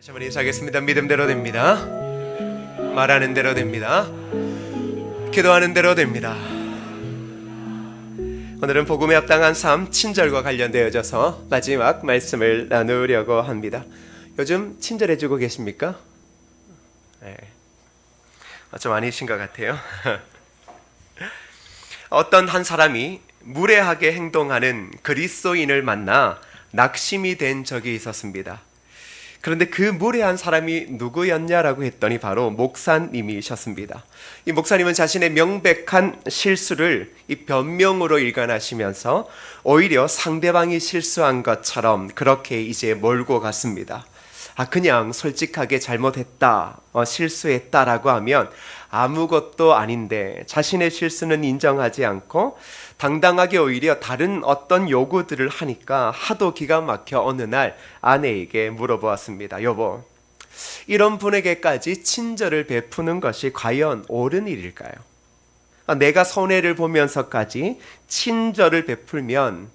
다시 한번 인사하겠습니다. 믿음대로 됩니다. 말하는 대로 됩니다. 기도하는 대로 됩니다. 오늘은 복음에 합당한 삶 친절과 관련되어져서 마지막 말씀을 나누려고 합니다. 요즘 친절해지고 계십니까? 네. 좀 아니신 것 같아요. 어떤 한 사람이 무례하게 행동하는 그리스도인을 만나 낙심이 된 적이 있었습니다. 그런데 그 무례한 사람이 누구였냐라고 했더니 바로 목사님이셨습니다. 이 목사님은 자신의 명백한 실수를 이 변명으로 일관하시면서 오히려 상대방이 실수한 것처럼 그렇게 이제 몰고 갔습니다. 그냥 솔직하게 잘못했다, 실수했다라고 하면 아무것도 아닌데 자신의 실수는 인정하지 않고 당당하게 오히려 다른 어떤 요구들을 하니까 하도 기가 막혀 어느 날 아내에게 물어보았습니다. 여보, 이런 분에게까지 친절을 베푸는 것이 과연 옳은 일일까요? 내가 손해를 보면서까지 친절을 베풀면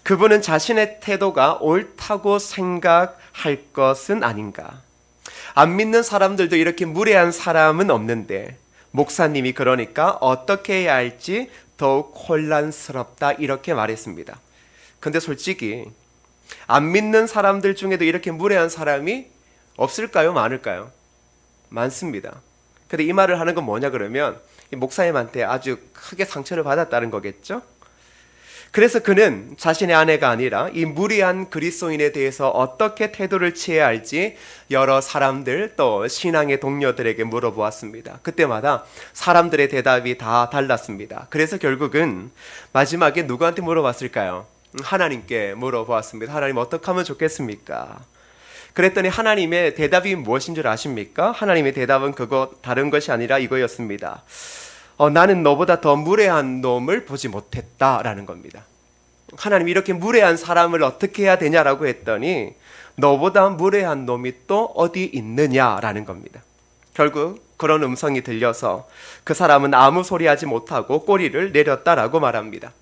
그분은 자신의 태도가 옳다고 생각할 것은 아닌가? 안 믿는 사람들도 이렇게 무례한 사람은 없는데 목사님이 그러니까 어떻게 해야 할지 더욱 혼란스럽다 이렇게 말했습니다. 근데 솔직히 안 믿는 사람들 중에도 이렇게 무례한 사람이 없을까요? 많을까요? 많습니다. 근데 이 말을 하는 건 뭐냐 그러면 이 목사님한테 아주 크게 상처를 받았다는 거겠죠? 그래서 그는 자신의 아내가 아니라 이 무리한 그리스도인에 대해서 어떻게 태도를 취해야 할지 여러 사람들 또 신앙의 동료들에게 물어보았습니다. 그때마다 사람들의 대답이 다 달랐습니다. 그래서 결국은 마지막에 누구한테 물어봤을까요? 하나님께 물어보았습니다. 하나님 어떻게 하면 좋겠습니까? 그랬더니 하나님의 대답이 무엇인 줄 아십니까? 하나님의 대답은 그거 다른 것이 아니라 이거였습니다. 나는 너보다 더 무례한 놈을 보지 못했다라는 겁니다. 하나님이 이렇게 무례한 사람을 어떻게 해야 되냐라고 했더니 너보다 무례한 놈이 또 어디 있느냐라는 겁니다. 결국 그런 음성이 들려서 그 사람은 아무 소리 하지 못하고 꼬리를 내렸다라고 말합니다.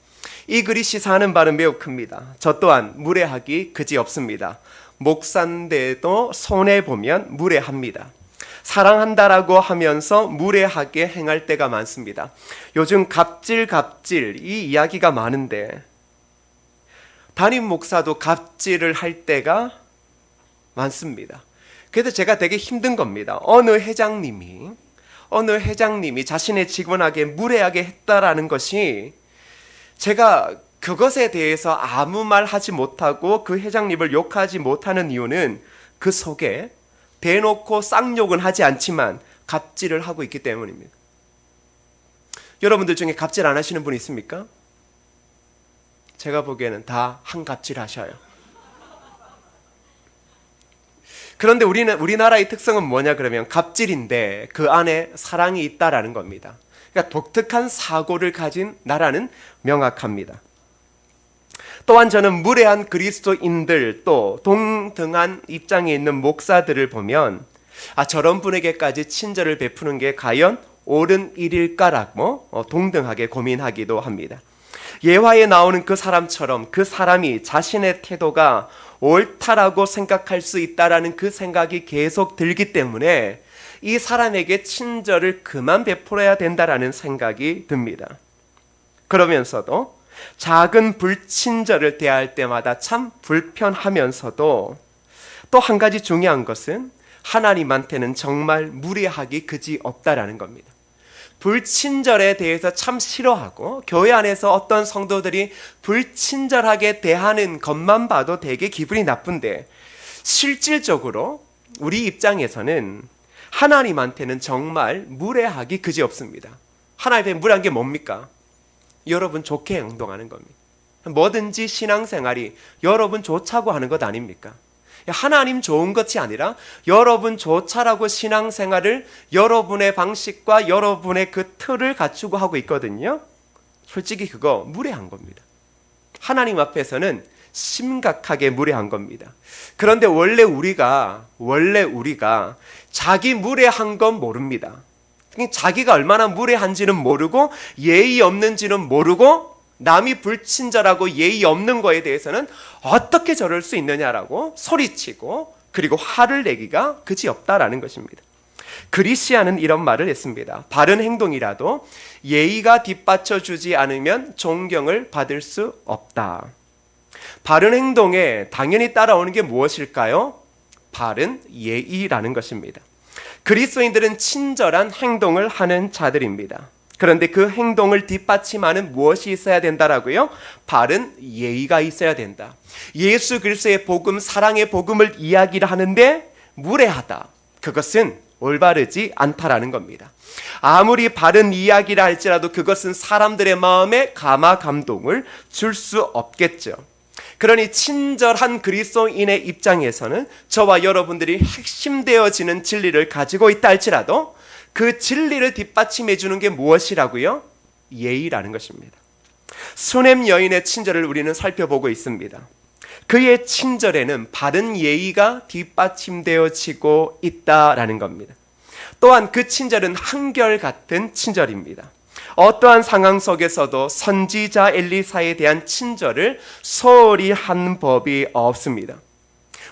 이 글이 시사하는 바는 매우 큽니다. 저 또한 무례하기 그지없습니다. 목사인데도 손해보면 무례합니다. 사랑한다라고 하면서 무례하게 행할 때가 많습니다. 요즘 갑질 이 이야기가 많은데 담임 목사도 갑질을 할 때가 많습니다. 그래서 제가 되게 힘든 겁니다. 어느 회장님이 자신의 직원에게 무례하게 했다라는 것이 제가 그것에 대해서 아무 말 하지 못하고 그 회장님을 욕하지 못하는 이유는 그 속에 대놓고 쌍욕은 하지 않지만 갑질을 하고 있기 때문입니다. 여러분들 중에 갑질 안 하시는 분 있습니까? 제가 보기에는 다 한갑질 하셔요. 그런데 우리나라의 특성은 뭐냐 그러면 갑질인데 그 안에 사랑이 있다라는 겁니다. 그러니까 독특한 사고를 가진 나라는 명확합니다. 또한 저는 무례한 그리스도인들 또 동등한 입장에 있는 목사들을 보면 저런 분에게까지 친절을 베푸는 게 과연 옳은 일일까라고 동등하게 고민하기도 합니다. 예화에 나오는 그 사람처럼 그 사람이 자신의 태도가 옳다라고 생각할 수 있다라는 그 생각이 계속 들기 때문에 이 사람에게 친절을 그만 베풀어야 된다라는 생각이 듭니다. 그러면서도 작은 불친절을 대할 때마다 참 불편하면서도 또 한 가지 중요한 것은 하나님한테는 정말 무례하기 그지없다라는 겁니다. 불친절에 대해서 참 싫어하고 교회 안에서 어떤 성도들이 불친절하게 대하는 것만 봐도 되게 기분이 나쁜데 실질적으로 우리 입장에서는 하나님한테는 정말 무례하기 그지없습니다. 하나님의 무례한 게 뭡니까? 여러분 좋게 행동하는 겁니다. 뭐든지 신앙생활이 여러분 좋자고 하는 것 아닙니까? 하나님 좋은 것이 아니라 여러분 좋자라고 신앙생활을 여러분의 방식과 여러분의 그 틀을 갖추고 하고 있거든요. 솔직히 그거 무례한 겁니다. 하나님 앞에서는 심각하게 무례한 겁니다. 그런데 원래 우리가 자기 무례한 건 모릅니다. 자기가 얼마나 무례한지는 모르고 예의 없는지는 모르고 남이 불친절하고 예의 없는 거에 대해서는 어떻게 저럴 수 있느냐라고 소리치고 그리고 화를 내기가 그지없다라는 것입니다. 그리시아는 이런 말을 했습니다. 바른 행동이라도 예의가 뒷받쳐주지 않으면 존경을 받을 수 없다. 바른 행동에 당연히 따라오는 게 무엇일까요? 바른 예의라는 것입니다. 그리스도인들은 친절한 행동을 하는 자들입니다. 그런데 그 행동을 뒷받침하는 무엇이 있어야 된다라고요? 바른 예의가 있어야 된다. 예수 그리스도의 복음, 사랑의 복음을 이야기를 하는데 무례하다. 그것은 올바르지 않다라는 겁니다. 아무리 바른 이야기를 할지라도 그것은 사람들의 마음에 감화 감동을 줄 수 없겠죠. 그러니 친절한 그리스도인의 입장에서는 저와 여러분들이 핵심되어지는 진리를 가지고 있다 할지라도 그 진리를 뒷받침해 주는 게 무엇이라고요? 예의라는 것입니다. 수넴 여인의 친절을 우리는 살펴보고 있습니다. 그의 친절에는 바른 예의가 뒷받침되어지고 있다라는 겁니다. 또한 그 친절은 한결같은 친절입니다. 어떠한 상황 속에서도 선지자 엘리사에 대한 친절을 소홀히 한 법이 없습니다.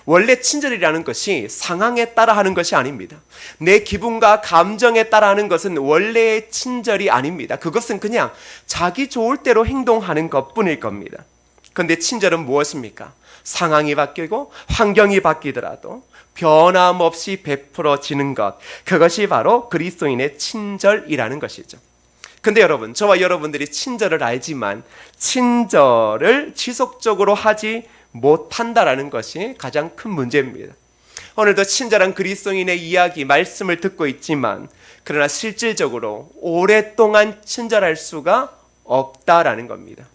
원래 친절이라는 것이 상황에 따라 하는 것이 아닙니다. 내 기분과 감정에 따라 하는 것은 원래의 친절이 아닙니다. 그것은 그냥 자기 좋을 대로 행동하는 것뿐일 겁니다. 그런데 친절은 무엇입니까? 상황이 바뀌고 환경이 바뀌더라도 변함없이 베풀어지는 것, 그것이 바로 그리스도인의 친절이라는 것이죠. 근데 여러분, 저와 여러분들이 친절을 알지만 친절을 지속적으로 하지 못한다라는 것이 가장 큰 문제입니다. 오늘도 친절한 그리스도인의 이야기, 말씀을 듣고 있지만 그러나 실질적으로 오랫동안 친절할 수가 없다라는 겁니다.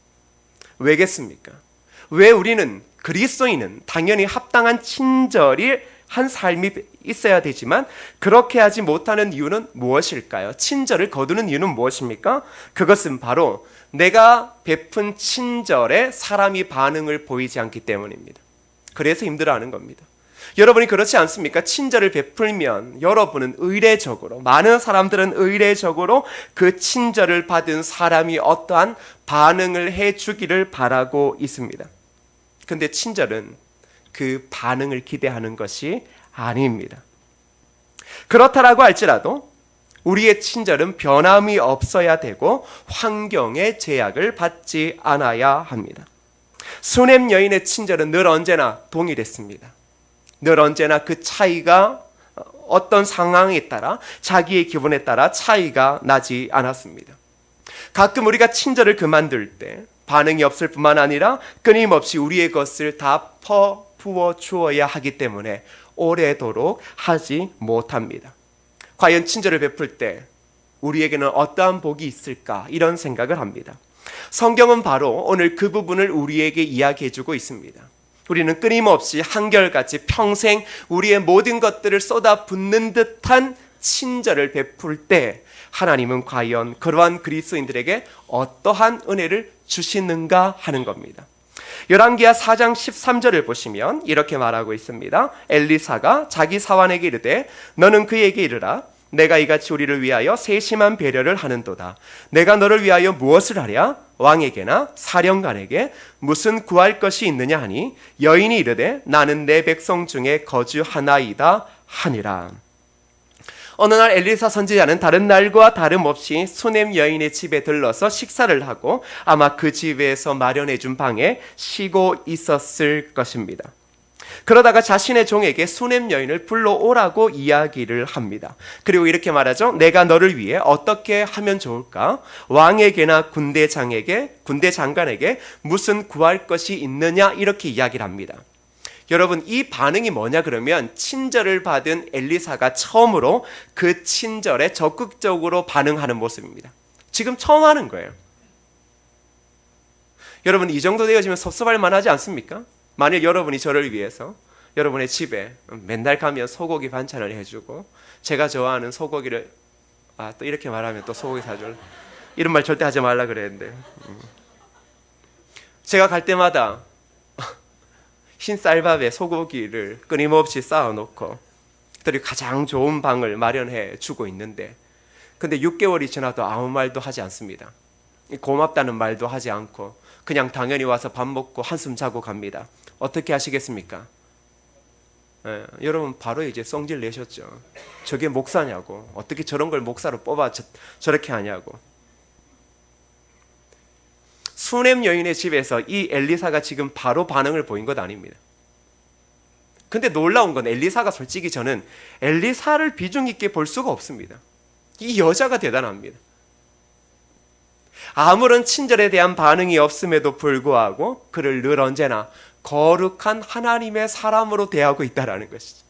왜겠습니까? 왜 우리는 그리스도인은 당연히 합당한 친절이 한 삶이 있어야 되지만 그렇게 하지 못하는 이유는 무엇일까요? 친절을 거두는 이유는 무엇입니까? 그것은 바로 내가 베푼 친절에 사람이 반응을 보이지 않기 때문입니다. 그래서 힘들어하는 겁니다. 여러분이 그렇지 않습니까? 친절을 베풀면 여러분은 의례적으로, 많은 사람들은 의례적으로 그 친절을 받은 사람이 어떠한 반응을 해주기를 바라고 있습니다. 근데 친절은 그 반응을 기대하는 것이 아닙니다. 그렇다라고 할지라도 우리의 친절은 변함이 없어야 되고 환경의 제약을 받지 않아야 합니다. 수넴 여인의 친절은 늘 언제나 동일했습니다. 늘 언제나 그 차이가 어떤 상황에 따라 자기의 기분에 따라 차이가 나지 않았습니다. 가끔 우리가 친절을 그만둘 때 반응이 없을 뿐만 아니라 끊임없이 우리의 것을 다 부어 주어야 하기 때문에 오래도록 하지 못합니다. 과연 친절을 베풀 때 우리에게는 어떠한 복이 있을까? 이런 생각을 합니다. 성경은 바로 오늘 그 부분을 우리에게 이야기해주고 있습니다. 우리는 끊임없이 한결같이 평생 우리의 모든 것들을 쏟아붓는 듯한 친절을 베풀 때 하나님은 과연 그러한 그리스도인들에게 어떠한 은혜를 주시는가 하는 겁니다. 열왕기하 4장 13절을 보시면 이렇게 말하고 있습니다. 엘리사가 자기 사환에게 이르되 너는 그에게 이르라 내가 이같이 우리를 위하여 세심한 배려를 하는도다. 내가 너를 위하여 무엇을 하랴? 왕에게나 사령관에게 무슨 구할 것이 있느냐 하니 여인이 이르되 나는 내 백성 중에 거주하나이다 하니라. 어느 날 엘리사 선지자는 다른 날과 다름없이 수넴 여인의 집에 들러서 식사를 하고 아마 그 집에서 마련해 준 방에 쉬고 있었을 것입니다. 그러다가 자신의 종에게 수넴 여인을 불러오라고 이야기를 합니다. 그리고 이렇게 말하죠. 내가 너를 위해 어떻게 하면 좋을까? 왕에게나 군대 장관에게 무슨 구할 것이 있느냐? 이렇게 이야기를 합니다. 여러분, 이 반응이 뭐냐 그러면 친절을 받은 엘리사가 처음으로 그 친절에 적극적으로 반응하는 모습입니다. 지금 처음 하는 거예요. 여러분, 이 정도 되어지면 섭섭할 만하지 않습니까? 만일 여러분이 저를 위해서 여러분의 집에 맨날 가면 소고기 반찬을 해주고 제가 좋아하는 소고기를 또 이렇게 말하면 또 소고기 사줄 이런 말 절대 하지 말라 그랬는데 제가 갈 때마다 흰 쌀밥에 소고기를 끊임없이 쌓아놓고 그들이 가장 좋은 방을 마련해 주고 있는데 근데 6개월이 지나도 아무 말도 하지 않습니다. 고맙다는 말도 하지 않고 그냥 당연히 와서 밥 먹고 한숨 자고 갑니다. 어떻게 하시겠습니까? 여러분 바로 이제 성질 내셨죠. 저게 목사냐고, 어떻게 저런 걸 목사로 뽑아 저렇게 하냐고. 수넴 여인의 집에서 이 엘리사가 지금 바로 반응을 보인 것 아닙니다. 근데 놀라운 건 엘리사가 솔직히 저는 엘리사를 비중 있게 볼 수가 없습니다. 이 여자가 대단합니다. 아무런 친절에 대한 반응이 없음에도 불구하고 그를 늘 언제나 거룩한 하나님의 사람으로 대하고 있다는 것이죠.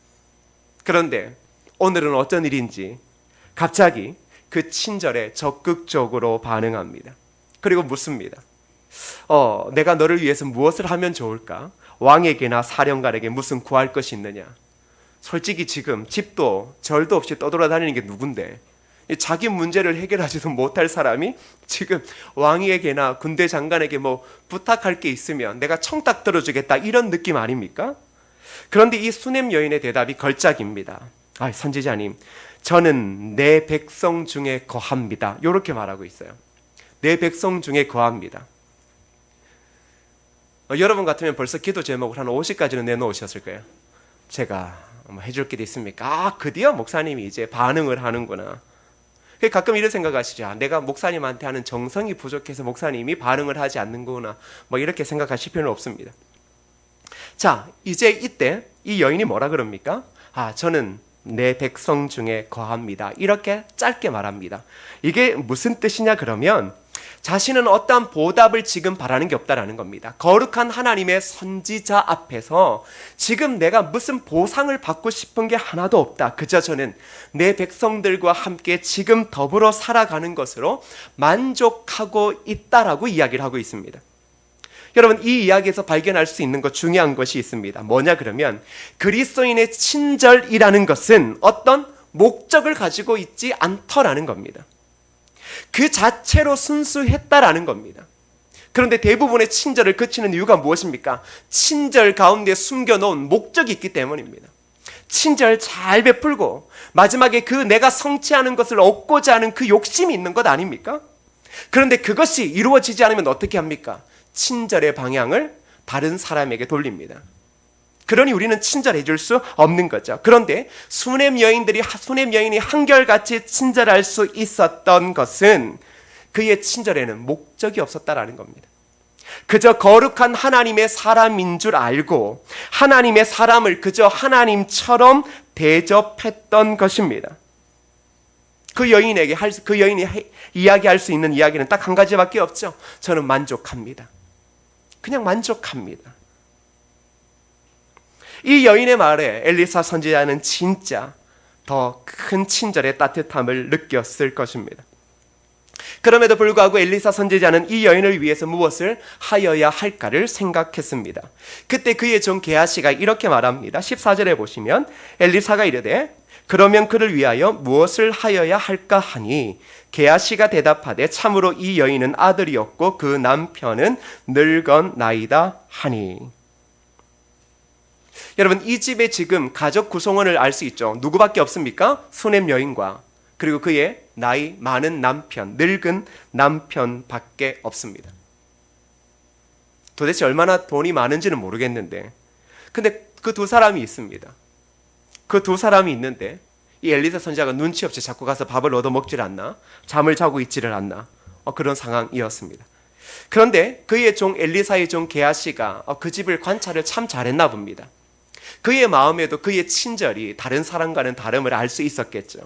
그런데 오늘은 어떤 일인지 갑자기 그 친절에 적극적으로 반응합니다. 그리고 묻습니다. 내가 너를 위해서 무엇을 하면 좋을까? 왕에게나 사령관에게 무슨 구할 것이 있느냐? 솔직히 지금 집도 절도 없이 떠돌아다니는 게 누군데, 자기 문제를 해결하지도 못할 사람이 지금 왕에게나 군대 장관에게 뭐 부탁할 게 있으면 내가 청탁 들어주겠다, 이런 느낌 아닙니까? 그런데 이 수넴 여인의 대답이 걸작입니다. 선지자님, 저는 내 백성 중에 거합니다. 이렇게 말하고 있어요. 내 백성 중에 거합니다. 여러분 같으면 벌써 기도 제목을 한 50가지는 내놓으셨을 거예요. 제가 뭐 해줄 게 있습니까? 드디어 목사님이 이제 반응을 하는구나. 가끔 이런 생각하시죠. 내가 목사님한테 하는 정성이 부족해서 목사님이 반응을 하지 않는구나, 뭐 이렇게 생각하실 필요는 없습니다. 자, 이제 이때 이 여인이 뭐라 그럽니까? 저는 내 백성 중에 거합니다. 이렇게 짧게 말합니다. 이게 무슨 뜻이냐 그러면 자신은 어떠한 보답을 지금 바라는 게 없다라는 겁니다. 거룩한 하나님의 선지자 앞에서 지금 내가 무슨 보상을 받고 싶은 게 하나도 없다. 그저 저는 내 백성들과 함께 지금 더불어 살아가는 것으로 만족하고 있다라고 이야기를 하고 있습니다. 여러분, 이 이야기에서 발견할 수 있는 것, 중요한 것이 있습니다. 뭐냐 그러면 그리스도인의 친절이라는 것은 어떤 목적을 가지고 있지 않더라는 겁니다. 그 자체로 순수했다라는 겁니다. 그런데 대부분의 친절을 그치는 이유가 무엇입니까? 친절 가운데 숨겨놓은 목적이 있기 때문입니다. 친절 잘 베풀고 마지막에 그 내가 성취하는 것을 얻고자 하는 그 욕심이 있는 것 아닙니까? 그런데 그것이 이루어지지 않으면 어떻게 합니까? 친절의 방향을 다른 사람에게 돌립니다. 그러니 우리는 친절해 줄 수 없는 거죠. 그런데 수넴 여인이 한결같이 친절할 수 있었던 것은 그의 친절에는 목적이 없었다라는 겁니다. 그저 거룩한 하나님의 사람인 줄 알고 하나님의 사람을 그저 하나님처럼 대접했던 것입니다. 그 여인이 이야기할 수 있는 이야기는 딱 한 가지밖에 없죠. 저는 만족합니다. 그냥 만족합니다. 이 여인의 말에 엘리사 선지자는 진짜 더 큰 친절의 따뜻함을 느꼈을 것입니다. 그럼에도 불구하고 엘리사 선지자는 이 여인을 위해서 무엇을 하여야 할까를 생각했습니다. 그때 그의 종 게하시가 이렇게 말합니다. 14절에 보시면 엘리사가 이르되 그러면 그를 위하여 무엇을 하여야 할까 하니 게하시가 대답하되 참으로 이 여인은 아들이 없고 그 남편은 늙었나이다 하니. 여러분, 이 집에 지금 가족 구성원을 알 수 있죠. 누구밖에 없습니까? 수넴 여인과 그리고 그의 나이 많은 남편, 늙은 남편밖에 없습니다. 도대체 얼마나 돈이 많은지는 모르겠는데, 근데 그 두 사람이 있습니다. 그 두 사람이 있는데 이 엘리사 선지자가 눈치 없이 자꾸 가서 밥을 얻어 먹질 않나, 잠을 자고 있지를 않나, 그런 상황이었습니다. 그런데 그의 종 엘리사의 종 게하시가 그 집을 관찰을 참 잘했나 봅니다. 그의 마음에도 그의 친절이 다른 사람과는 다름을 알 수 있었겠죠.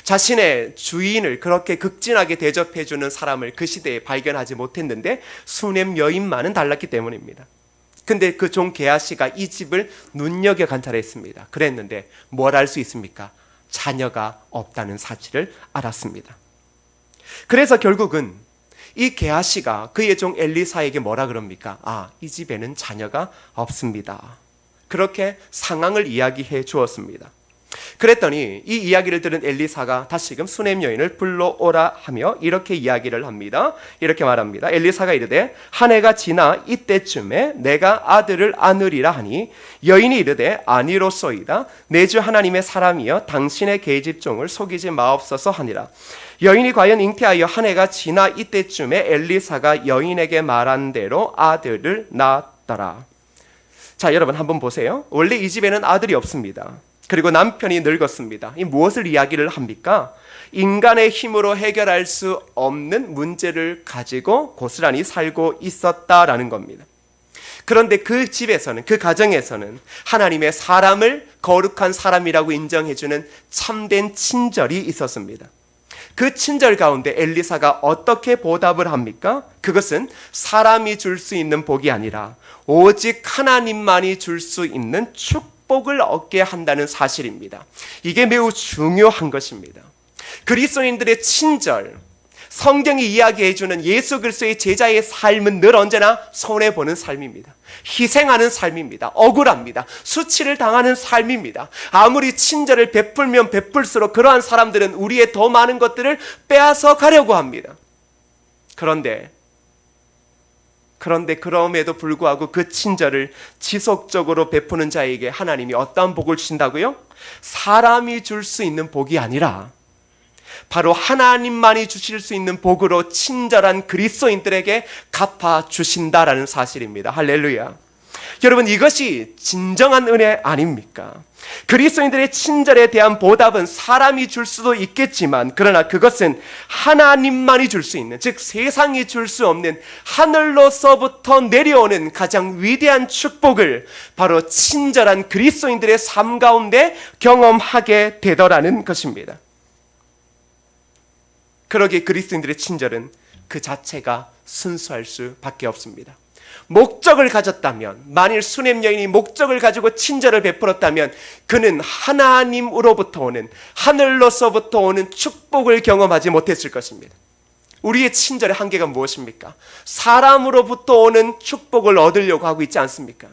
자신의 주인을 그렇게 극진하게 대접해주는 사람을 그 시대에 발견하지 못했는데 수넴 여인만은 달랐기 때문입니다. 근데 그 종 게하시가 이 집을 눈여겨 관찰했습니다. 그랬는데 뭘 알 수 있습니까? 자녀가 없다는 사실을 알았습니다. 그래서 결국은 이 게하시가 그의 종 엘리사에게 뭐라 그럽니까? 이 집에는 자녀가 없습니다. 그렇게 상황을 이야기해 주었습니다. 그랬더니 이 이야기를 들은 엘리사가 다시금 수넴 여인을 불러오라 하며 이렇게 이야기를 합니다. 이렇게 말합니다. 엘리사가 이르되 한 해가 지나 이때쯤에 내가 아들을 안으리라 하니 여인이 이르되 아니로소이다. 내 주 하나님의 사람이여 당신의 계집종을 속이지 마옵소서 하니라. 여인이 과연 잉태하여 한 해가 지나 이때쯤에 엘리사가 여인에게 말한 대로 아들을 낳았더라. 자, 여러분 한번 보세요. 원래 이 집에는 아들이 없습니다. 그리고 남편이 늙었습니다. 이 무엇을 이야기를 합니까? 인간의 힘으로 해결할 수 없는 문제를 가지고 고스란히 살고 있었다라는 겁니다. 그런데 그 집에서는, 그 가정에서는 하나님의 사람을 거룩한 사람이라고 인정해주는 참된 친절이 있었습니다. 그 친절 가운데 엘리사가 어떻게 보답을 합니까? 그것은 사람이 줄 수 있는 복이 아니라 오직 하나님만이 줄 수 있는 축복을 얻게 한다는 사실입니다. 이게 매우 중요한 것입니다. 그리스도인들의 친절, 성경이 이야기해주는 예수 그리스도의 제자의 삶은 늘 언제나 손해보는 삶입니다. 희생하는 삶입니다. 억울합니다. 수치를 당하는 삶입니다. 아무리 친절을 베풀면 베풀수록 그러한 사람들은 우리의 더 많은 것들을 빼앗아 가려고 합니다. 그런데 그럼에도 불구하고 그 친절을 지속적으로 베푸는 자에게 하나님이 어떠한 복을 주신다고요? 사람이 줄 수 있는 복이 아니라 바로 하나님만이 주실 수 있는 복으로 친절한 그리스도인들에게 갚아주신다라는 사실입니다. 할렐루야. 여러분, 이것이 진정한 은혜 아닙니까? 그리스도인들의 친절에 대한 보답은 사람이 줄 수도 있겠지만, 그러나 그것은 하나님만이 줄 수 있는, 즉 세상이 줄 수 없는 하늘로서부터 내려오는 가장 위대한 축복을 바로 친절한 그리스도인들의 삶 가운데 경험하게 되더라는 것입니다. 그러기에 그리스도인들의 친절은 그 자체가 순수할 수밖에 없습니다. 목적을 가졌다면, 만일 수냄 여인이 목적을 가지고 친절을 베풀었다면 그는 하나님으로부터 오는, 하늘로서부터 오는 축복을 경험하지 못했을 것입니다. 우리의 친절의 한계가 무엇입니까? 사람으로부터 오는 축복을 얻으려고 하고 있지 않습니까?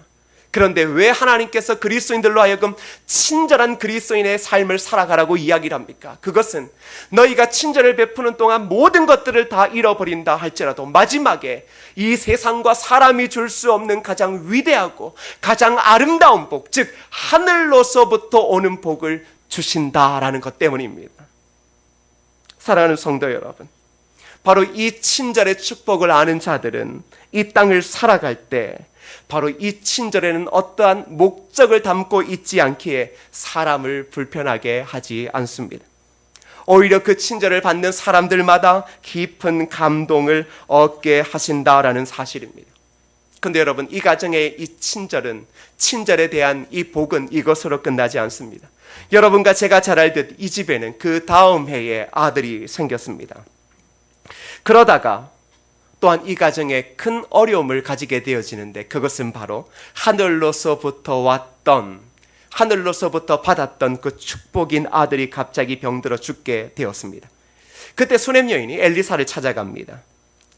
그런데 왜 하나님께서 그리스도인들로 하여금 친절한 그리스도인의 삶을 살아가라고 이야기를 합니까? 그것은 너희가 친절을 베푸는 동안 모든 것들을 다 잃어버린다 할지라도 마지막에 이 세상과 사람이 줄 수 없는 가장 위대하고 가장 아름다운 복, 즉 하늘로서부터 오는 복을 주신다라는 것 때문입니다. 사랑하는 성도 여러분, 바로 이 친절의 축복을 아는 자들은 이 땅을 살아갈 때 바로 이 친절에는 어떠한 목적을 담고 있지 않기에 사람을 불편하게 하지 않습니다. 오히려 그 친절을 받는 사람들마다 깊은 감동을 얻게 하신다라는 사실입니다. 그런데 여러분, 이 가정의 이 친절은, 친절에 대한 이 복은 이것으로 끝나지 않습니다. 여러분과 제가 잘 알듯 이 집에는 그 다음 해에 아들이 생겼습니다. 그러다가 또한 이 가정에 큰 어려움을 가지게 되어지는데, 그것은 바로 하늘로서부터 왔던, 하늘로서부터 받았던 그 축복인 아들이 갑자기 병들어 죽게 되었습니다. 그때 수냄 여인이 엘리사를 찾아갑니다.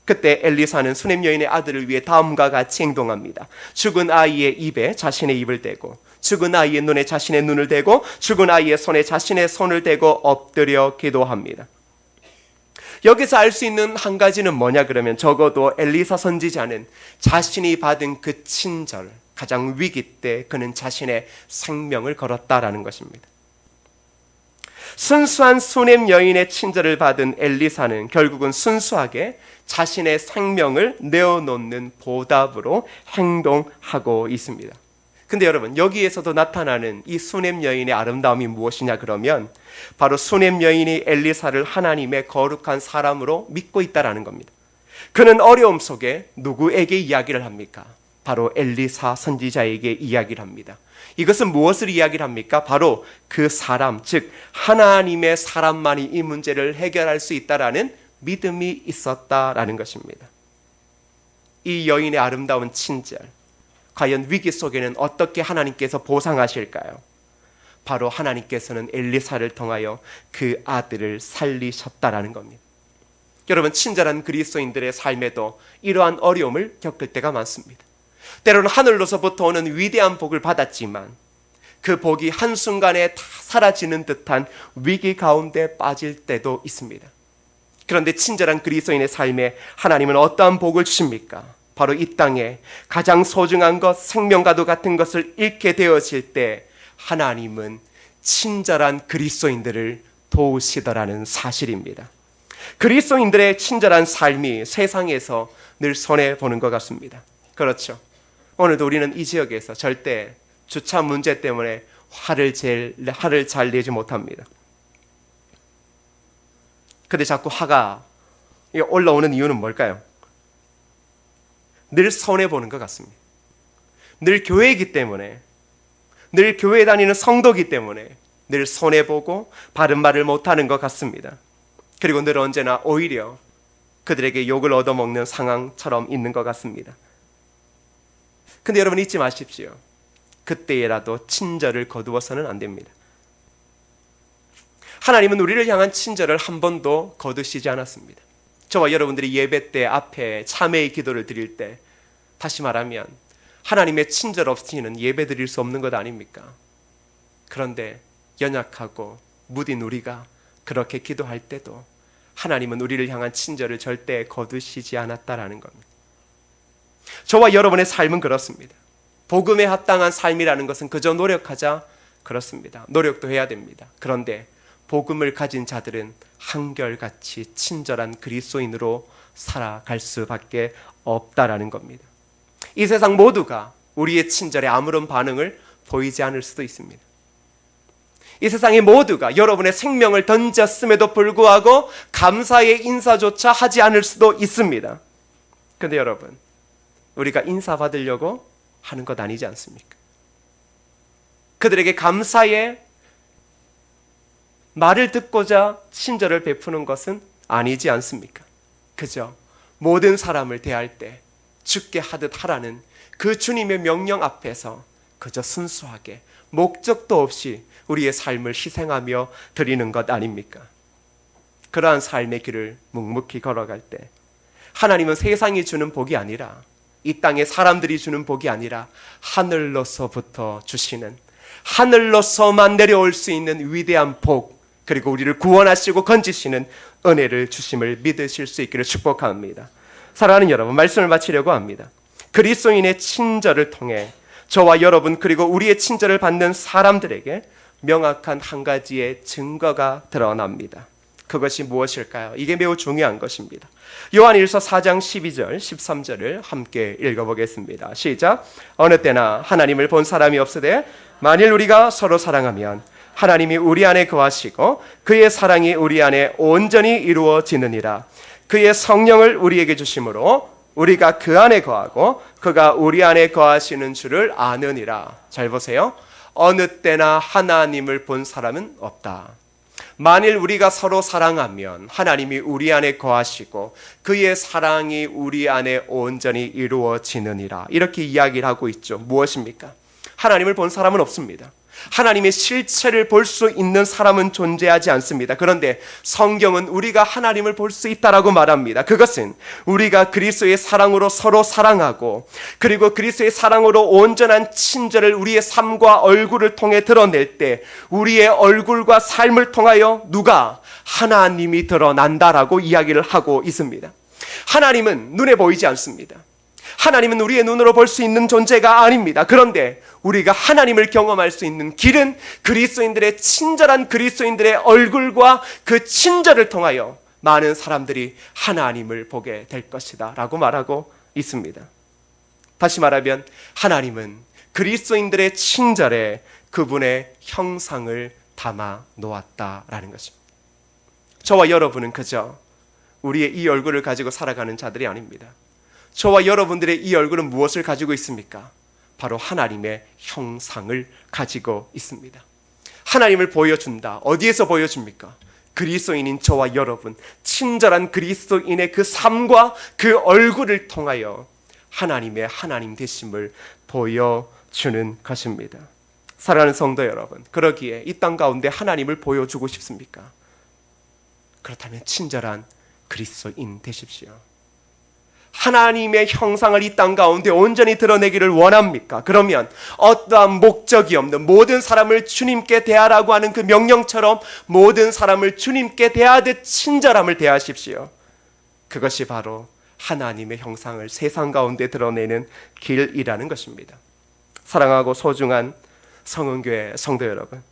그때 엘리사는 수냄 여인의 아들을 위해 다음과 같이 행동합니다. 죽은 아이의 입에 자신의 입을 대고, 죽은 아이의 눈에 자신의 눈을 대고, 죽은 아이의 손에 자신의 손을 대고 엎드려 기도합니다. 여기서 알 수 있는 한 가지는 뭐냐 그러면, 적어도 엘리사 선지자는 자신이 받은 그 친절, 가장 위기 때 그는 자신의 생명을 걸었다라는 것입니다. 순수한 수냄 여인의 친절을 받은 엘리사는 결국은 순수하게 자신의 생명을 내어놓는 보답으로 행동하고 있습니다. 근데 여러분, 여기에서도 나타나는 이 수냄 여인의 아름다움이 무엇이냐 그러면, 바로 수냄 여인이 엘리사를 하나님의 거룩한 사람으로 믿고 있다라는 겁니다. 그는 어려움 속에 누구에게 이야기를 합니까? 바로 엘리사 선지자에게 이야기를 합니다. 이것은 무엇을 이야기를 합니까? 바로 그 사람, 즉 하나님의 사람만이 이 문제를 해결할 수 있다라는 믿음이 있었다라는 것입니다. 이 여인의 아름다운 친절, 과연 위기 속에는 어떻게 하나님께서 보상하실까요? 바로 하나님께서는 엘리사를 통하여 그 아들을 살리셨다라는 겁니다. 여러분, 친절한 그리스도인들의 삶에도 이러한 어려움을 겪을 때가 많습니다. 때로는 하늘로서부터 오는 위대한 복을 받았지만 그 복이 한순간에 다 사라지는 듯한 위기 가운데 빠질 때도 있습니다. 그런데 친절한 그리스도인의 삶에 하나님은 어떠한 복을 주십니까? 바로 이 땅에 가장 소중한 것, 생명과도 같은 것을 잃게 되어질 때 하나님은 친절한 그리스도인들을 도우시더라는 사실입니다. 그리스도인들의 친절한 삶이 세상에서 늘 손해보는 것 같습니다. 그렇죠. 오늘도 우리는 이 지역에서 절대 주차 문제 때문에 화를 잘 내지 못합니다. 근데 자꾸 화가 올라오는 이유는 뭘까요? 늘 손해보는 것 같습니다. 늘 교회이기 때문에, 늘 교회 다니는 성도이기 때문에 늘 손해보고 바른 말을 못하는 것 같습니다. 그리고 늘 언제나 오히려 그들에게 욕을 얻어먹는 상황처럼 있는 것 같습니다. 근데 여러분 잊지 마십시오. 그때라도 친절을 거두어서는 안 됩니다. 하나님은 우리를 향한 친절을 한 번도 거두시지 않았습니다. 저와 여러분들이 예배 때 앞에 참회의 기도를 드릴 때, 다시 말하면 하나님의 친절 없이는 예배 드릴 수 없는 것 아닙니까? 그런데 연약하고 무딘 우리가 그렇게 기도할 때도 하나님은 우리를 향한 친절을 절대 거두시지 않았다라는 겁니다. 저와 여러분의 삶은 그렇습니다. 복음에 합당한 삶이라는 것은 그저 노력하자, 그렇습니다. 노력도 해야 됩니다. 그런데 복음을 가진 자들은 한결같이 친절한 그리스도인으로 살아갈 수밖에 없다라는 겁니다. 이 세상 모두가 우리의 친절에 아무런 반응을 보이지 않을 수도 있습니다. 이 세상의 모두가 여러분의 생명을 던졌음에도 불구하고 감사의 인사조차 하지 않을 수도 있습니다. 그런데 여러분, 우리가 인사받으려고 하는 것 아니지 않습니까? 그들에게 감사의 말을 듣고자 친절을 베푸는 것은 아니지 않습니까? 그저 모든 사람을 대할 때 주께 하듯 하라는 그 주님의 명령 앞에서 그저 순수하게 목적도 없이 우리의 삶을 희생하며 드리는 것 아닙니까? 그러한 삶의 길을 묵묵히 걸어갈 때 하나님은 세상이 주는 복이 아니라, 이 땅에 사람들이 주는 복이 아니라 하늘로서부터 주시는, 하늘로서만 내려올 수 있는 위대한 복, 그리고 우리를 구원하시고 건지시는 은혜를 주심을 믿으실 수 있기를 축복합니다. 사랑하는 여러분, 말씀을 마치려고 합니다. 그리스도인의 친절을 통해 저와 여러분 그리고 우리의 친절을 받는 사람들에게 명확한 한 가지의 증거가 드러납니다. 그것이 무엇일까요? 이게 매우 중요한 것입니다. 요한일서 4장 12절 13절을 함께 읽어보겠습니다. 시작. 어느 때나 하나님을 본 사람이 없으되 만일 우리가 서로 사랑하면 하나님이 우리 안에 거하시고 그의 사랑이 우리 안에 온전히 이루어지느니라. 그의 성령을 우리에게 주심으로 우리가 그 안에 거하고 그가 우리 안에 거하시는 줄을 아느니라. 잘 보세요. 어느 때나 하나님을 본 사람은 없다. 만일 우리가 서로 사랑하면 하나님이 우리 안에 거하시고 그의 사랑이 우리 안에 온전히 이루어지느니라. 이렇게 이야기를 하고 있죠. 무엇입니까? 하나님을 본 사람은 없습니다. 하나님의 실체를 볼 수 있는 사람은 존재하지 않습니다. 그런데 성경은 우리가 하나님을 볼 수 있다라고 말합니다. 그것은 우리가 그리스도의 사랑으로 서로 사랑하고 그리고 그리스도의 사랑으로 온전한 친절을 우리의 삶과 얼굴을 통해 드러낼 때 우리의 얼굴과 삶을 통하여 누가? 하나님이 드러난다라고 이야기를 하고 있습니다. 하나님은 눈에 보이지 않습니다. 하나님은 우리의 눈으로 볼 수 있는 존재가 아닙니다. 그런데 우리가 하나님을 경험할 수 있는 길은 그리스도인들의 친절한 그리스도인들의 얼굴과 그 친절을 통하여 많은 사람들이 하나님을 보게 될 것이다 라고 말하고 있습니다. 다시 말하면 하나님은 그리스도인들의 친절에 그분의 형상을 담아 놓았다라는 것입니다. 저와 여러분은 그저 우리의 이 얼굴을 가지고 살아가는 자들이 아닙니다. 저와 여러분들의 이 얼굴은 무엇을 가지고 있습니까? 바로 하나님의 형상을 가지고 있습니다. 하나님을 보여준다. 어디에서 보여줍니까? 그리스도인인 저와 여러분, 친절한 그리스도인의 그 삶과 그 얼굴을 통하여 하나님의 하나님 되심을 보여주는 것입니다. 사랑하는 성도 여러분, 그러기에 이 땅 가운데 하나님을 보여주고 싶습니까? 그렇다면 친절한 그리스도인 되십시오. 하나님의 형상을 이 땅 가운데 온전히 드러내기를 원합니까? 그러면 어떠한 목적이 없는 모든 사람을 주님께 대하라고 하는 그 명령처럼 모든 사람을 주님께 대하듯 친절함을 대하십시오. 그것이 바로 하나님의 형상을 세상 가운데 드러내는 길이라는 것입니다. 사랑하고 소중한 성은교회 성도 여러분,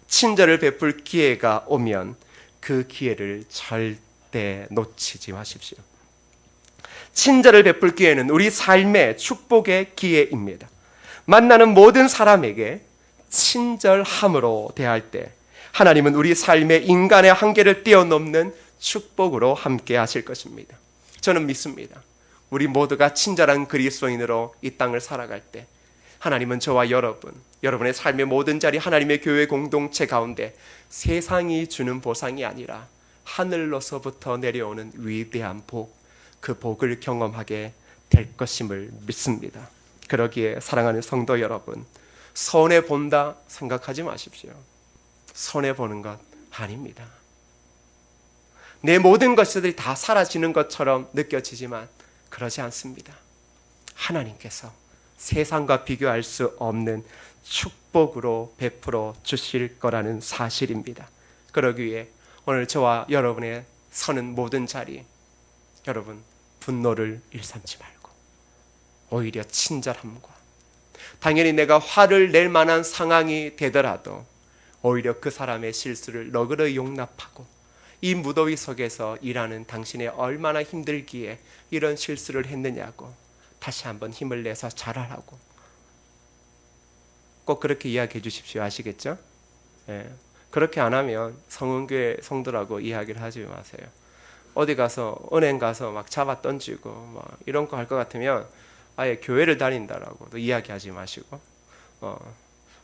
친절을 베풀 기회가 오면 그 기회를 절대 놓치지 마십시오. 친절을 베풀 기회는 우리 삶의 축복의 기회입니다. 만나는 모든 사람에게 친절함으로 대할 때 하나님은 우리 삶의 인간의 한계를 뛰어넘는 축복으로 함께 하실 것입니다. 저는 믿습니다. 우리 모두가 친절한 그리스도인으로 이 땅을 살아갈 때 하나님은 저와 여러분의 삶의 모든 자리, 하나님의 교회 공동체 가운데 세상이 주는 보상이 아니라 하늘로서부터 내려오는 위대한 복, 그 복을 경험하게 될 것임을 믿습니다. 그러기에 사랑하는 성도 여러분, 손해본다 생각하지 마십시오. 손해보는 것 아닙니다. 내 모든 것들이 다 사라지는 것처럼 느껴지지만 그러지 않습니다. 하나님께서 세상과 비교할 수 없는 축복으로 베풀어 주실 거라는 사실입니다. 그러기 위해 오늘 저와 여러분의 서는 모든 자리, 여러분 분노를 일삼지 말고 오히려 친절함과, 당연히 내가 화를 낼 만한 상황이 되더라도 오히려 그 사람의 실수를 너그러이 용납하고, 이 무더위 속에서 일하는 당신이 얼마나 힘들기에 이런 실수를 했느냐고 다시 한번 힘을 내서 잘하라고 꼭 그렇게 이야기해 주십시오. 아시겠죠? 예. 그렇게 안 하면 성은교회 성도라고 이야기를 하지 마세요. 어디 가서 은행 가서 막 잡아 던지고 막 이런 거 할 것 같으면 아예 교회를 다닌다라고도 이야기하지 마시고,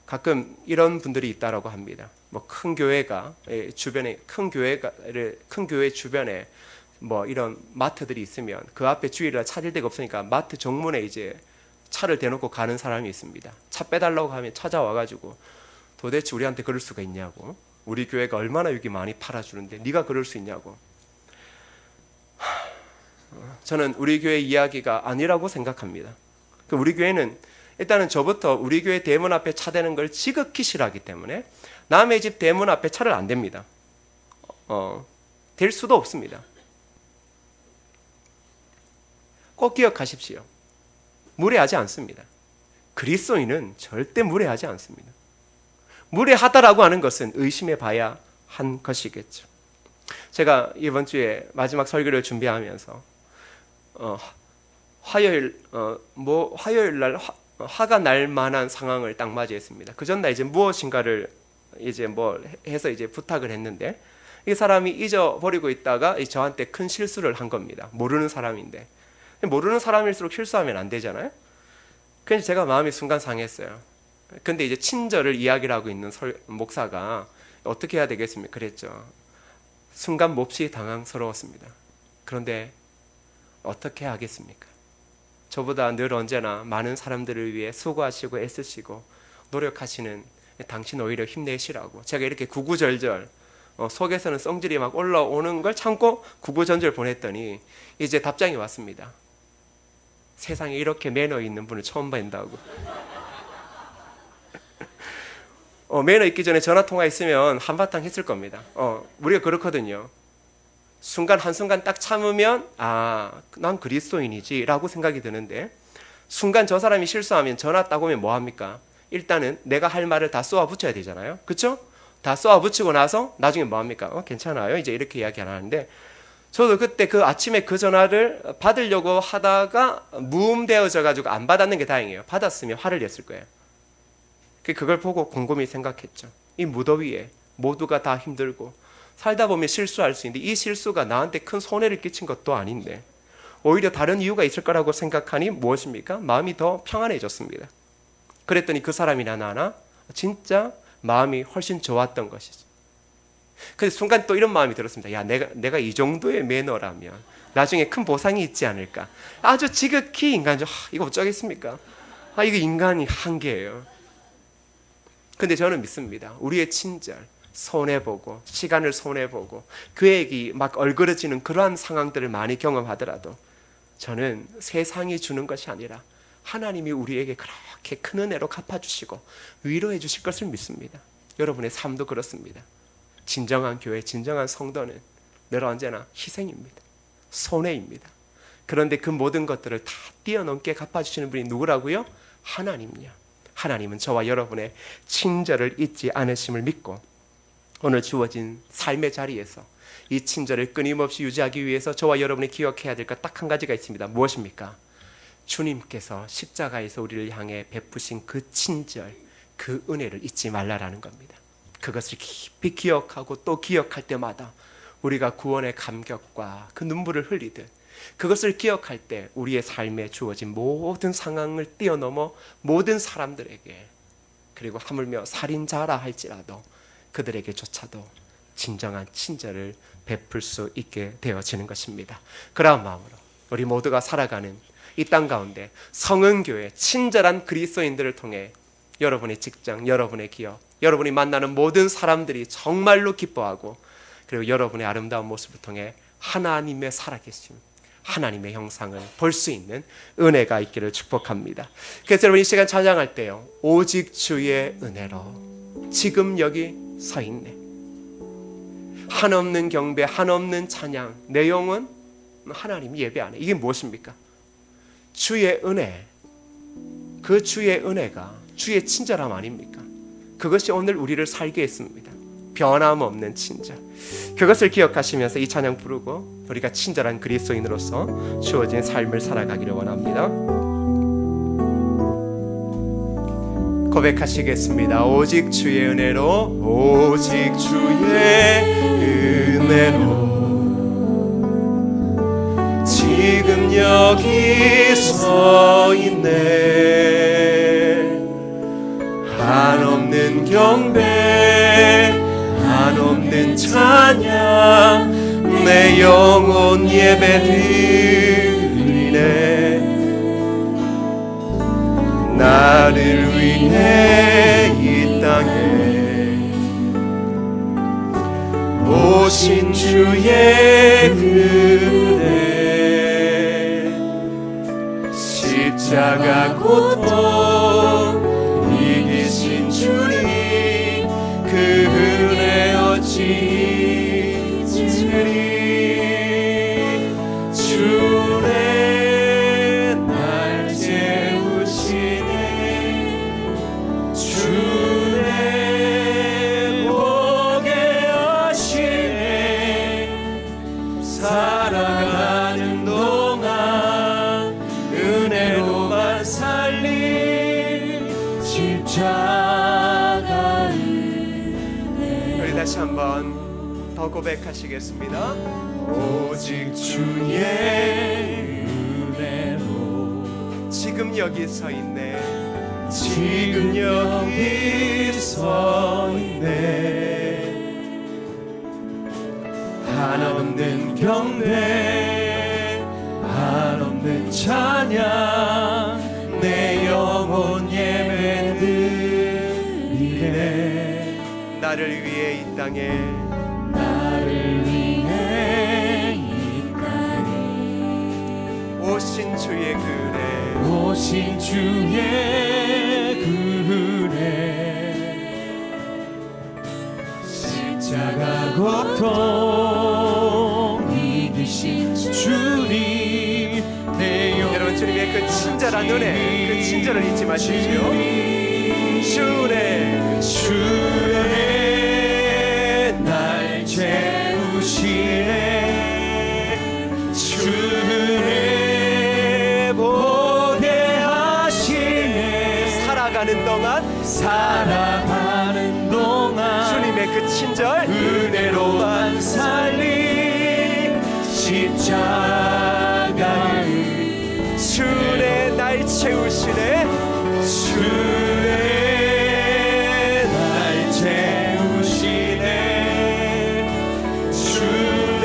가끔 이런 분들이 있다라고 합니다. 뭐 큰 교회가 주변에 큰 교회 주변에 뭐 이런 마트들이 있으면 그 앞에 주일날 찾을 데가 없으니까 마트 정문에 이제 차를 대놓고 가는 사람이 있습니다. 차 빼달라고 하면 찾아와가지고 도대체 우리한테 그럴 수가 있냐고, 우리 교회가 얼마나 여기 많이 팔아주는데 네가 그럴 수 있냐고. 저는 우리 교회 이야기가 아니라고 생각합니다. 우리 교회는 일단은 저부터 우리 교회 대문 앞에 차 대는 걸 지극히 싫어하기 때문에 남의 집 대문 앞에 차를 안 댑니다. 댈 수도 없습니다. 꼭 기억하십시오. 무례하지 않습니다. 그리스도인은 절대 무례하지 않습니다. 무례하다라고 하는 것은 의심해 봐야 한 것이겠죠. 제가 이번 주에 마지막 설교를 준비하면서 화요일 날 화가 날 만한 상황을 딱 맞이했습니다. 그 전날 이제 무엇인가를 이제 뭐 해서 이제 부탁을 했는데 이 사람이 잊어버리고 있다가 저한테 큰 실수를 한 겁니다. 모르는 사람인데, 모르는 사람일수록 실수하면 안 되잖아요. 그래서 제가 마음이 순간 상했어요. 근데 이제 친절을 이야기를 하고 있는 목사가 어떻게 해야 되겠습니까? 그랬죠. 순간 몹시 당황스러웠습니다. 그런데 어떻게 하겠습니까? 저보다 늘 언제나 많은 사람들을 위해 수고하시고 애쓰시고 노력하시는 당신 오히려 힘내시라고 제가 이렇게 구구절절 속에서는 성질이 막 올라오는 걸 참고 구구절절 보냈더니 이제 답장이 왔습니다. 세상에 이렇게 매너 있는 분을 처음 뵌다고. 매너 있기 전에 전화통화 있으면 한바탕 했을 겁니다. 우리가 그렇거든요. 한순간 딱 참으면 난 그리스도인이지 라고 생각이 드는데, 순간 저 사람이 실수하면 전화 딱 오면 뭐합니까? 일단은 내가 할 말을 다 쏘아 붙여야 되잖아요. 그렇죠? 다 쏘아 붙이고 나서 나중에 뭐합니까? 괜찮아요 이제 이렇게 이야기 안 하는데, 저도 그때 그 아침에 그 전화를 받으려고 하다가 무음되어져 가지고 안 받았는 게 다행이에요. 받았으면 화를 냈을 거예요. 그걸 보고 곰곰이 생각했죠. 이 무더위에 모두가 다 힘들고 살다 보면 실수할 수 있는데 이 실수가 나한테 큰 손해를 끼친 것도 아닌데 오히려 다른 이유가 있을 거라고 생각하니 무엇입니까? 마음이 더 평안해졌습니다. 그랬더니 그 사람이나 나나 진짜 마음이 훨씬 좋았던 것이죠. 그래서 순간 또 이런 마음이 들었습니다. 야, 내가 이 정도의 매너라면 나중에 큰 보상이 있지 않을까. 아주 지극히 인간적. 이거 어쩌겠습니까? 이거 인간이 한계예요. 근데 저는 믿습니다. 우리의 친절, 손해보고 시간을 손해보고 계획이 막 얼그러지는 그러한 상황들을 많이 경험하더라도 저는 세상이 주는 것이 아니라 하나님이 우리에게 그렇게 큰 은혜로 갚아주시고 위로해 주실 것을 믿습니다. 여러분의 삶도 그렇습니다. 진정한 교회, 진정한 성도는 늘 언제나 희생입니다. 손해입니다. 그런데 그 모든 것들을 다 뛰어넘게 갚아주시는 분이 누구라고요? 하나님이요. 하나님은 저와 여러분의 친절을 잊지 않으심을 믿고 오늘 주어진 삶의 자리에서 이 친절을 끊임없이 유지하기 위해서 저와 여러분이 기억해야 될 것 딱 한 가지가 있습니다. 무엇입니까? 주님께서 십자가에서 우리를 향해 베푸신 그 친절, 그 은혜를 잊지 말라라는 겁니다. 그것을 깊이 기억하고 또 기억할 때마다 우리가 구원의 감격과 그 눈물을 흘리듯 그것을 기억할 때 우리의 삶에 주어진 모든 상황을 뛰어넘어 모든 사람들에게, 그리고 하물며 살인자라 할지라도 그들에게조차도 진정한 친절을 베풀 수 있게 되어지는 것입니다. 그러한 마음으로 우리 모두가 살아가는 이 땅 가운데 성은교회 친절한 그리스도인들을 통해 여러분의 직장, 여러분의 기업, 여러분이 만나는 모든 사람들이 정말로 기뻐하고, 그리고 여러분의 아름다운 모습을 통해 하나님의 살아계심, 하나님의 형상을 볼 수 있는 은혜가 있기를 축복합니다. 그래서 여러분 이 시간 찬양할 때요, 오직 주의 은혜로 지금 여기 서 있네, 한없는 경배, 한없는 찬양, 내 영혼 하나님 예배하네. 이게 무엇입니까? 주의 은혜, 그 주의 은혜가 주의 친절함 아닙니까? 그것이 오늘 우리를 살게 했습니다. 변함없는 친절. 그것을 기억하시면서 이 찬양 부르고 우리가 친절한 그리스도인으로서 주어진 삶을 살아가기를 원합니다. 고백하시겠습니다. 오직 주의 은혜로, 오직 주의 은혜로 지금 여기 서 있네. 한없는 경배, 한없는 찬양, 내 영혼 예배드리네. 나를 위해 이 땅에 오신 주의 은혜, 십자가 고통 이기신 주님, 그 은혜 어찌 잊으리. 주의 날 채우시네, 주의 보게 하시네. 살아가는 동안 은혜로만 살리 십자가 은혜. 우리 다시 한번 더 고백하시겠습니다. 오직 주의 은혜로 지금 여기 서 있네, 지금 여기 서 있네. 한없는 경배, 한없는 찬양, 내 영혼 예배드리네. 나를 위해 이 땅에, 나를 위해 이 땅에 오신 주의 그네, 오신 주의 그네. 십자가 고통 이기신 주님, 내 영혼. 여러분 주님의 그 친절한 은혜, 그 친절을 잊지 마십시오. 주의 날 채우시네, 주의 보게 하시네. 살아가는 동안 주님의 그 친절 은혜로만 살리 십자가 주의 날 채우시네, 주의 날 채우시네, 주의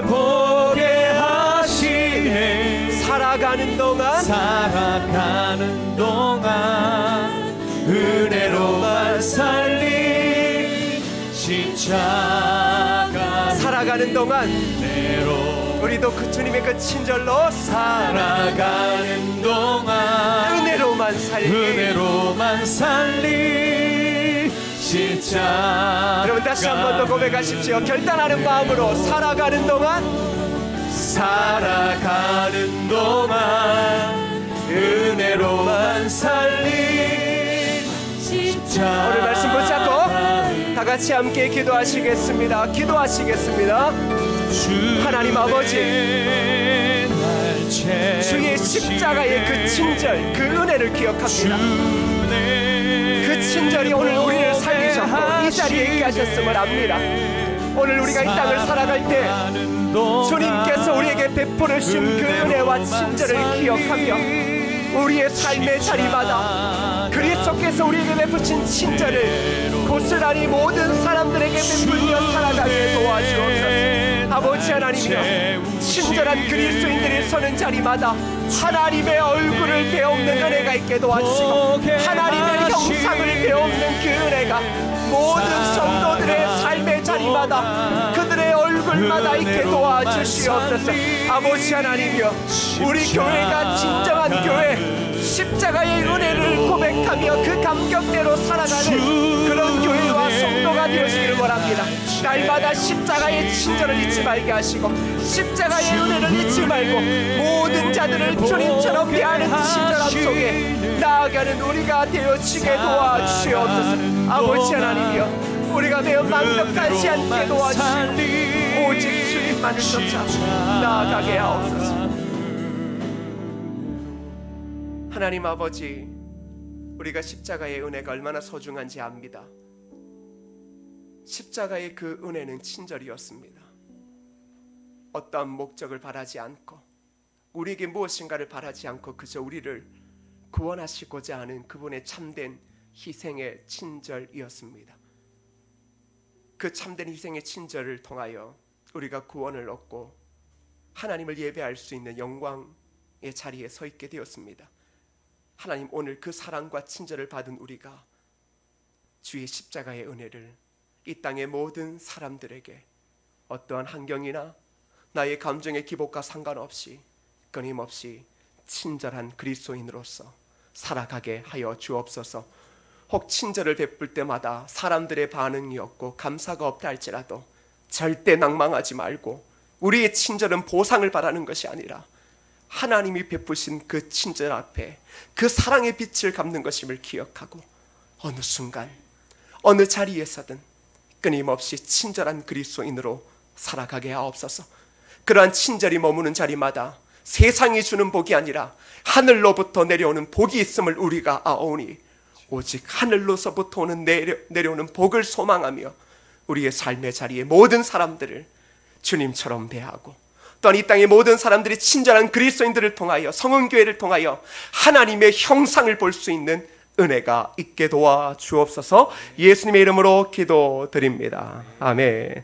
보게 하시네. 살아가는 동안 은혜로만 살리 십자가. 살아가는 동안 우리도 그 주님의 그 친절로 살아가는 동안 은혜로만 살리 십자가. 여러분 다시 한 번 더 고백하십시오. 결단하는 마음으로 살아가는 동안 은혜로만 살리 십자가. 오늘 말씀 붙잡고 다 같이 함께 기도하시겠습니다. 기도하시겠습니다. 하나님 아버지, 주의 십자가의 그 친절, 그 은혜를 기억합니다. 그 친절이 오늘 우리를 살리셨고 이 자리에 있게 하셨음을 압니다. 오늘 우리가 이 땅을 살아갈 때 주님께서 우리에게 베풀으신 그 은혜와 친절을 기억하며 우리의 삶의 자리마다 그리스도께서 우리에게 베푸신 친절을 고스란히 모든 사람들에게 베풀며 살아가게 도와주옵소서. 아버지 하나님이여, 친절한 그리스도인들이 서는 자리마다 하나님의 얼굴을 배우는 은혜가 있게 도와주시고 하나님의 형상을 배우는 그 은혜가 모든 성도들의 삶의 자리마다 그들의 얼굴마다 있게 도와주시옵소서. 아버지 하나님이여, 우리 교회가 진정한 교회, 십자가의 은혜를 고백하며 그 감격대로 살아가는 그런 교회와 성도가 되어지기를 원합니다. 날마다 십자가의 친절을 잊지 말게 하시고 십자가의 은혜를 잊지 말고 모든 자들을 주님처럼 대하는 친절함 속에 나아가는 우리가 되어지게 도와주시옵소서. 아버지 하나님이여, 우리가 매우 망덕하지 않게 도와주시고 오직 주님만을 쫓아 나아가게 하옵소서. 하나님 아버지, 우리가 십자가의 은혜가 얼마나 소중한지 압니다. 십자가의 그 은혜는 친절이었습니다. 어떠한 목적을 바라지 않고 우리에게 무엇인가를 바라지 않고 그저 우리를 구원하시고자 하는 그분의 참된 희생의 친절이었습니다. 그 참된 희생의 친절을 통하여 우리가 구원을 얻고 하나님을 예배할 수 있는 영광의 자리에 서 있게 되었습니다. 하나님, 오늘 그 사랑과 친절을 받은 우리가 주의 십자가의 은혜를 이 땅의 모든 사람들에게 어떠한 환경이나 나의 감정의 기복과 상관없이 끊임없이 친절한 그리스도인으로서 살아가게 하여 주옵소서. 혹 친절을 베풀 때마다 사람들의 반응이 없고 감사가 없다 할지라도 절대 낭망하지 말고 우리의 친절은 보상을 바라는 것이 아니라 하나님이 베푸신 그 친절 앞에 그 사랑의 빛을 갚는 것임을 기억하고 어느 순간 어느 자리에서든 끊임없이 친절한 그리스도인으로 살아가게 하옵소서. 그러한 친절이 머무는 자리마다 세상이 주는 복이 아니라 하늘로부터 내려오는 복이 있음을 우리가 아오니 오직 하늘로서부터 오는 내려오는 복을 소망하며 우리의 삶의 자리에 모든 사람들을 주님처럼 대하고 또한 이 땅의 모든 사람들이 친절한 그리스도인들을 통하여 성은교회를 통하여 하나님의 형상을 볼 수 있는 은혜가 있게 도와 주옵소서. 예수님의 이름으로 기도드립니다. 아멘.